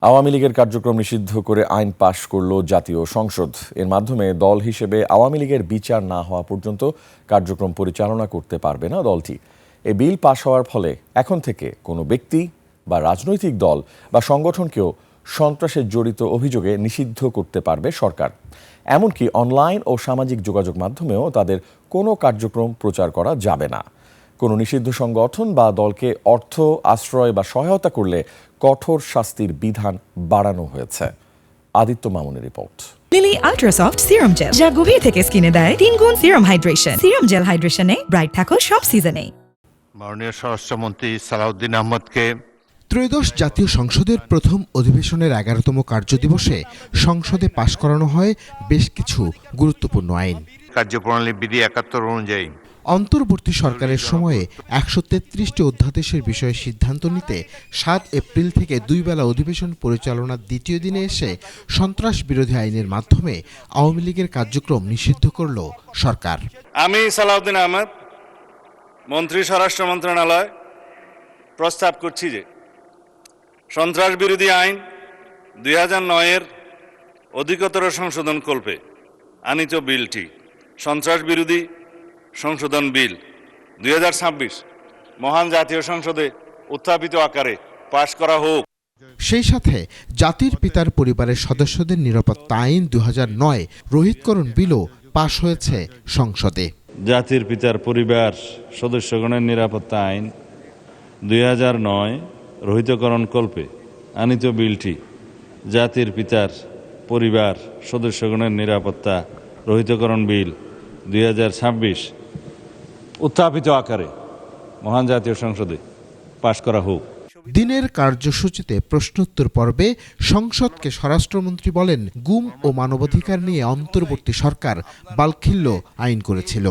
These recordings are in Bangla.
আওয়ামী লীগের কার্যক্রম নিষিদ্ধ করে আইন পাশ করল জাতীয় সংসদ। এর মাধ্যমে দল হিসেবে আওয়ামী লীগের বিচার না হওয়া পর্যন্ত কার্যক্রম পরিচালনা করতে পারবে না দলটি। এই বিল পাশ হওয়ার ফলে এখন থেকে কোনো ব্যক্তি বা রাজনৈতিক দল বা সংগঠনকেও সন্ত্রাসে জড়িত অভিযোগে নিষিদ্ধ করতে পারবে সরকার। এমনকি অনলাইন ও সামাজিক যোগাযোগ মাধ্যমেও তাদের কোনো কার্যক্রম প্রচার করা যাবে না। কোনো নিষিদ্ধ সংগঠন বা দলকে অর্থ, আশ্রয় বা সহায়তা করলে কঠোর শাস্তির বিধান বাড়ানো হয়েছে। আদিত্য মামুনের রিপোর্ট। লিলি আল্ট্রাসফট সিরাম জেল, যা গভীর থেকে স্কিনে দেয় 3 গুণ সিরাম হাইড্রেশন। সিরাম জেল হাইড্রেশনে ব্রাইট থাকো সব সিজনে। মাননীয় স্বরাষ্ট্রমন্ত্রী সালাউদ্দিন আহমদকে ত্রয়োদশ জাতীয় সংসদের প্রথম অধিবেশনের 11তম কার্যদিবসে সংসদে পাশ করানো হয় বেশ কিছু গুরুত্বপূর্ণ আইন। কার্যপ্রণালী বিধি 71 অনুযায়ী অন্তর্বর্তী সরকারের সময়ে 133টি অধ্যাদেশের বিষয়ে সিদ্ধান্ত নিতে 7 এপ্রিল থেকে 2 বেলা অধিবেশন পরিচালনার দ্বিতীয় দিনে এসে সন্ত্রাস বিরোধী আইনের মাধ্যমে আওয়ামী লীগের কার্যক্রম নিষিদ্ধ করল সরকার। আমি সালাউদ্দিন আহমদ, মন্ত্রী, স্বরাষ্ট্র মন্ত্রণালয়, প্রস্তাব করছি যে সন্ত্রাস বিরোধী আইন 2009-এর অধিকতর সংশোধন কল্পে আনিত বিলটি সন্ত্রাস বিরোধী সংশোধন বিল 2026 মহান জাতীয় সংসদে উত্থাপিত আকারে পাশ করা হোক। সেই সাথে জাতির পিতার পরিবারের সদস্যদের নিরাপত্তা আইন 2009 রোহিতকরণ বিলও পাশ হয়েছে সংসদে। জাতির পিতার পরিবার সদস্যগণের নিরাপত্তা আইন 2009 রোহিতকরণ কল্পে আনিত বিলটি জাতির পিতার পরিবার সদস্যগণের নিরাপত্তা রোহিতকরণ বিল 2026 উত্থাপিত আকারে মহান জাতীয় সংসদে পাশ করা হোক। দিনের কার্যসূচিতে প্রশ্নোত্তর পর্বে সংসদকে স্বরাষ্ট্রমন্ত্রী বলেন, গুম ও মানবাধিকার নিয়ে অন্তর্বর্তী সরকার বালখিল্য আইন করেছিল।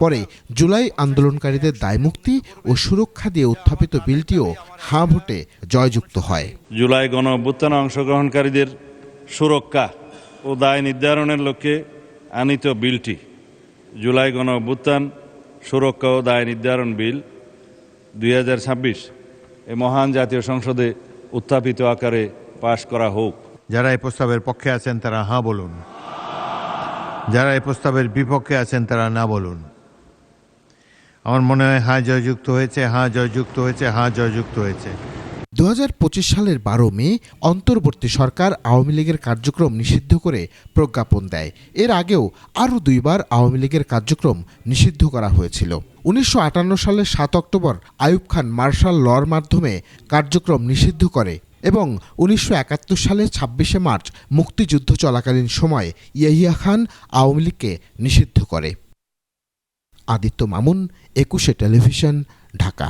পরে জুলাই আন্দোলনকারীদের দায়মুক্তি ও সুরক্ষা দিয়ে উত্থাপিত বিলটিও হাঁ ভোটে জয়যুক্ত হয়। জুলাই গণ অভ্যুত্থানে অংশগ্রহণকারীদের সুরক্ষা ও দায় নির্ধারণের লক্ষ্যে আনিত বিলটি জুলাই গণ অভ্যুত্থান সুরক্ষা ও দায় নির্ধারণ বিল 2026 এই মহান জাতীয় সংসদে উত্থাপিত আকারে পাশ করা হোক। যারা এই প্রস্তাবের পক্ষে আছেন তারা হাঁ বলুন, যারা এই প্রস্তাবের বিপক্ষে আছেন তারা না বলুন। আমার মনে হয় হাঁ জয়যুক্ত হয়েছে, হাঁ জয়যুক্ত হয়েছে, হাঁ জয়যুক্ত হয়েছে। 2025 সালের 12 মে অন্তর্বর্তী সরকার আওয়ামী লীগের কার্যক্রম নিষিদ্ধ করে প্রজ্ঞাপন দেয়। এর আগেও আরও 2 বার আওয়ামী লীগের কার্যক্রম নিষিদ্ধ করা হয়েছিল। 1958 সালের 7 অক্টোবর আইয়ুব খান মার্শাল লর মাধ্যমে কার্যক্রম নিষিদ্ধ করে এবং 1971 সালের 26শে মার্চ মুক্তিযুদ্ধ চলাকালীন সময়ে ইয়াহিয়া খান আওয়ামী লীগকে নিষিদ্ধ করে। আদিত্য মামুন, 21 টেলিভিশন, ঢাকা।